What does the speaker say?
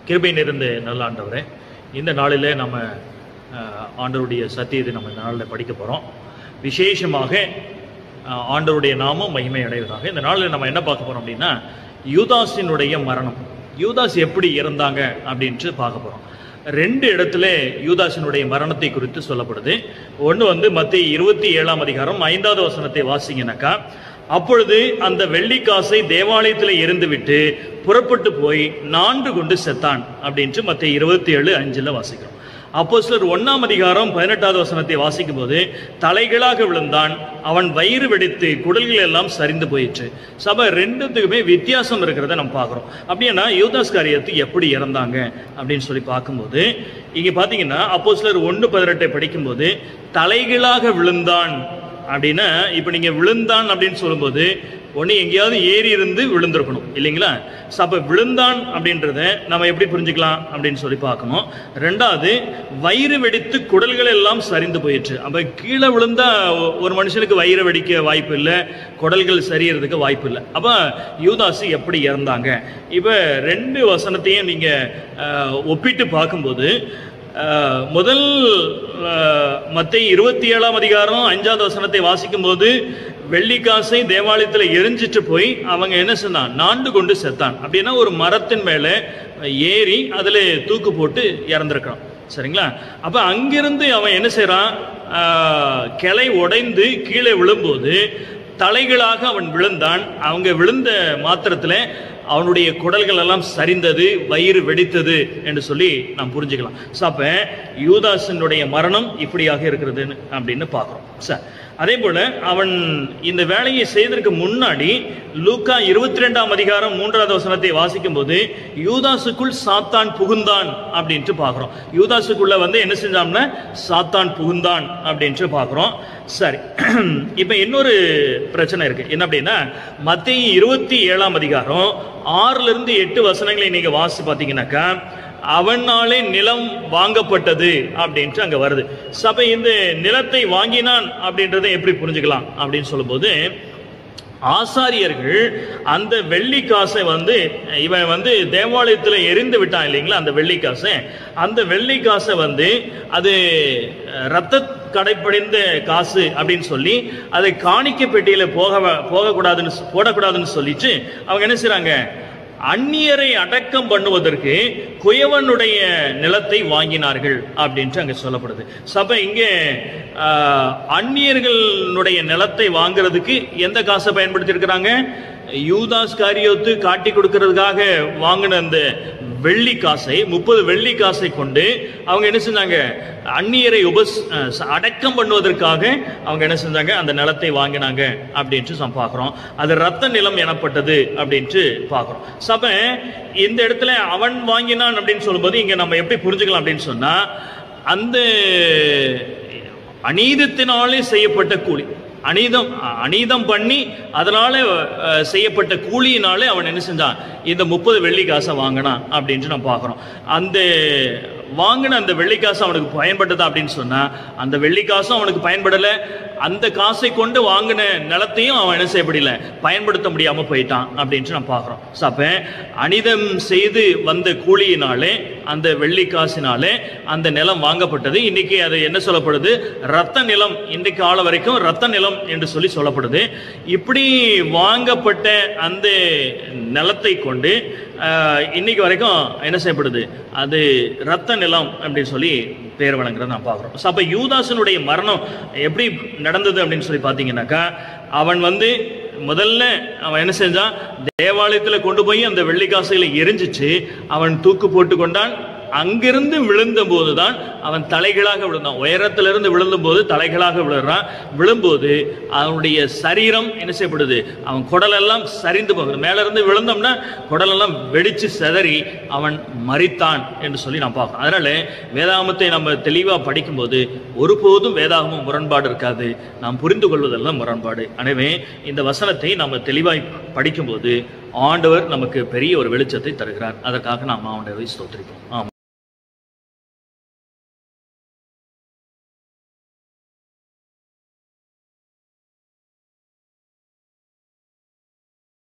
கிருபை நிறைந்த நல்ல ஆண்டவரே, இந்த நாளிலே நம்ம ஆண்டவருடைய சத்தியத்தை நம்ம இந்த நாளில் படிக்க போகிறோம். விசேஷமாக ஆண்டவருடைய நாமம் மகிமை அடைவதாக. இந்த நாளில் நம்ம என்ன பார்க்க போகிறோம் அப்படின்னா, யூதாஸினுடைய மரணம். யூதாஸ் எப்படி இறந்தாங்க அப்படின்ட்டு பார்க்க போகிறோம். ரெண்டு இடத்துல யூதாஸினுடைய மரணத்தை குறித்து சொல்லப்படுது. ஒன்று மத்தேயு 27 5வது வசனத்தை வாசிங்கனாக்கா, அப்பொழுது அந்த வெள்ளிக்காசை தேவாலயத்தில் எறிந்துவிட்டு புறப்பட்டு போய் 4 கொண்டு செத்தான் அப்படின்ட்டு மத்தேயு 27:5 வாசிக்கிறோம். அப்போஸ்தலர் 1 வசனத்தை வாசிக்கும் போது, தலைகளாக விழுந்தான், அவன் வயிறு வெடித்து குடல்கள் எல்லாம் சரிந்து போயிற்று. சபை ரெண்டுத்துக்குமே வித்தியாசம் இருக்கிறத நம்ம பார்க்குறோம். அப்படின்னா யூதாஸ் காரியத்து எப்படி இறந்தாங்க அப்படின்னு சொல்லி பார்க்கும்போது, இங்கே பார்த்தீங்கன்னா அப்போஸ்தலர் 1:18 படிக்கும்போது, தலைகளாக விழுந்தான் அப்படின்னா, இப்போ நீங்கள் விழுந்தான் அப்படின்னு சொல்லும்போது ஒன்று எங்கேயாவது ஏறி இருந்து விழுந்திருக்கணும் இல்லைங்களா? ஸோ அப்போ விழுந்தான் அப்படின்றத நம்ம எப்படி புரிஞ்சுக்கலாம் அப்படின்னு சொல்லி பார்க்கணும். ரெண்டாவது, வயிறு வெடித்து குடல்கள் எல்லாம் சரிந்து போயிடுச்சு. அப்போ கீழே விழுந்தா ஒரு மனுஷனுக்கு வயிறு வெடிக்க வாய்ப்பு இல்லை, குடல்கள் சரியறதுக்கு வாய்ப்பு இல்லை. அப்போ யூதாஸ் எப்படி இறந்தாங்க? இப்போ ரெண்டு வசனத்தையும் நீங்கள் ஒப்பிட்டு பார்க்கும்போது, முதல் மத்தேயு 27 5வது வசனத்தை வாசிக்கும் போது, வெள்ளிக்காசை தேவாலயத்தில் எரிஞ்சிட்டு போய் அவங்க என்ன சொன்னான், 4 கொண்டு செத்தான். அப்படின்னா ஒரு மரத்தின் மேலே ஏறி அதில் தூக்கு போட்டு இறந்துருக்கான். சரிங்களா? அப்போ அங்கிருந்து அவன் என்ன செய்கிறான், கிளை உடைந்து கீழே விழும்போது தலைகளாக அவன் விழுந்தான். அவங்க விழுந்த மாத்திரத்தில் அவனுடைய குடல்கள் எல்லாம் சரிந்தது, வயிறு வெடித்தது என்று சொல்லி நாம் புரிஞ்சுக்கலாம். ஸோ அப்போ யூதாஸினுடைய மரணம் இப்படியாக இருக்கிறது அப்படின்னு பார்க்குறோம். சார் அதே போல அவன் இந்த வேலையை செய்ததற்கு முன்னாடி லூக்கா 22 3வது வசனத்தை வாசிக்கும் போது, யூதாஸுக்குள் சாத்தான் புகுந்தான் அப்படின்ட்டு பார்க்குறோம். யூதாஸுக்குள்ள என்ன செஞ்சான்னா சாத்தான் புகுந்தான் அப்படின்ட்டு பார்க்குறோம். சரி, இப்போ இன்னொரு பிரச்சனை இருக்கு. என்ன அப்படின்னா, மத்தேயு 27 6 8 வசனங்களை நீங்க வாசி பார்த்தீங்கன்னாக்கா, அவனாலே நிலம் வாங்கப்பட்டது அப்படின்ட்டு அங்க வருது. சபை இந்த நிலத்தை வாங்கினான் அப்படின்றத எப்படி புரிஞ்சுக்கலாம் அப்படின்னு சொல்லும்போது, ஆசாரியர்கள் அந்த வெள்ளிக்காசை இவன் தேவாலயத்தில் எரிந்து விட்டான் இல்லைங்களா? அந்த வெள்ளிக்காசை, அந்த வெள்ளிக்காசை அது ரத்த கடைப்படிந்த காசு அப்படின்னு சொல்லி அதை காணிக்க பெட்டியில போடக்கூடாதுன்னு சொல்லிட்டு அவங்க என்ன செய்றாங்க, அந்நியரை அடக்கம் பண்ணுவதற்கு குயவனுடைய நிலத்தை வாங்கினார்கள் அப்படின்ட்டு அங்க சொல்லப்படுது. சபை இங்கே அந்நியர்களுடைய நிலத்தை வாங்குறதுக்கு எந்த காசை பயன்படுத்தி இருக்கிறாங்க? யூதாஸ் காரியோத்து காட்டி கொடுக்கறதுக்காக வாங்கின அந்த வெள்ளி காசை, 30 வெள்ளி காசை கொண்டு அவங்க என்ன செஞ்சாங்க, அந்நியரை அடக்கம் பண்ணுவதற்காக அவங்க என்ன செஞ்சாங்க, அந்த நிலத்தை வாங்கினாங்க அப்படின்ட்டு நம்ம பார்க்குறோம். அது ரத்த நிலம் எனப்பட்டது அப்படின்ட்டு பார்க்குறோம். சபை இந்த இடத்துல அவன் வாங்கினான் அப்படின்னு சொல்லும்போது இங்க நம்ம எப்படி புரிஞ்சுக்கலாம் அப்படின்னு சொன்னா, அந்த அநீதத்தினாலே செய்யப்பட்ட கூலி, அநீதம் பண்ணி அதனால செய்யப்பட்ட கூலியினாலே அவன் என்ன செஞ்சான், இந்த 30 வெள்ளி காசை வாங்கினான் அப்படின்ட்டு நம்ம பார்க்குறோம். அந்த வாங்கின அந்த வெள்ளிக்காசு அவனுக்கு பயன்பட்டதா அப்படின்னு சொன்னா, அந்த வெள்ளிக்காசும் அவனுக்கு பயன்படலை. அந்த காசை கொண்டு வாங்கின நிலத்தையும் அவன் என்ன செய்யப்படல, பயன்படுத்த முடியாம போயிட்டான் அப்படின்ட்டு நம்ம பார்க்குறோம். அப்ப அனிதம் செய்து வந்த கூலியினாலே, அந்த வெள்ளிக்காசினாலே அந்த நிலம் வாங்கப்பட்டது. இன்னைக்கு அது என்ன சொல்லப்படுது, ரத்த நிலம். இன்றைக்கு கால வரைக்கும் ரத்த நிலம் என்று சொல்லி சொல்லப்படுது. இப்படி வாங்கப்பட்ட அந்த நிலத்தை கொண்டு இன்னைக்கு வரைக்கும் என்ன செய்யப்படுது, அது ரத்த நிலம் அப்படின்னு சொல்லி பேர் வழங்குறத நான் பார்க்குறோம். அப்போ யூதாஸினுடைய மரணம் எப்படி நடந்தது அப்படின்னு சொல்லி பார்த்தீங்கன்னாக்கா, அவன் முதல்ல அவன் என்ன செஞ்சான், தேவாலயத்தில் கொண்டு போய் அந்த வெள்ளிக்காசைகளை எரிஞ்சிச்சு அவன் தூக்கு போட்டு கொண்டான். அங்கிருந்து விழுந்த போதுதான் அவன் தலைகளாக விழுந்தான். உயரத்திலிருந்து விழுந்த போது தலைகளாக விழுறான். விழும்போது அவனுடைய சரீரம் என்ன செய்யப்படுது, அவன் குடலெல்லாம் சரிந்து போகுது. மேல இருந்து விழுந்தோம்னா குடலெல்லாம் வெடிச்சு சிதறி அவன் மரித்தான் என்று சொல்லி நாம் பார்க்கணும். அதனால வேதாகமத்தை நம்ம தெளிவா படிக்கும்போது ஒருபோதும் வேதாகமம் முரண்பாடு இருக்காது. நாம் புரிந்து கொள்வதெல்லாம் முரண்பாடு. எனவே இந்த வசனத்தை நம்ம தெளிவாய் படிக்கும்போது ஆண்டவர் நமக்கு பெரிய ஒரு வெளிச்சத்தை தருகிறார். அதற்காக நாம் ஆண்டவரை ஸ்தோத்திரிப்போம். ஆமாம்.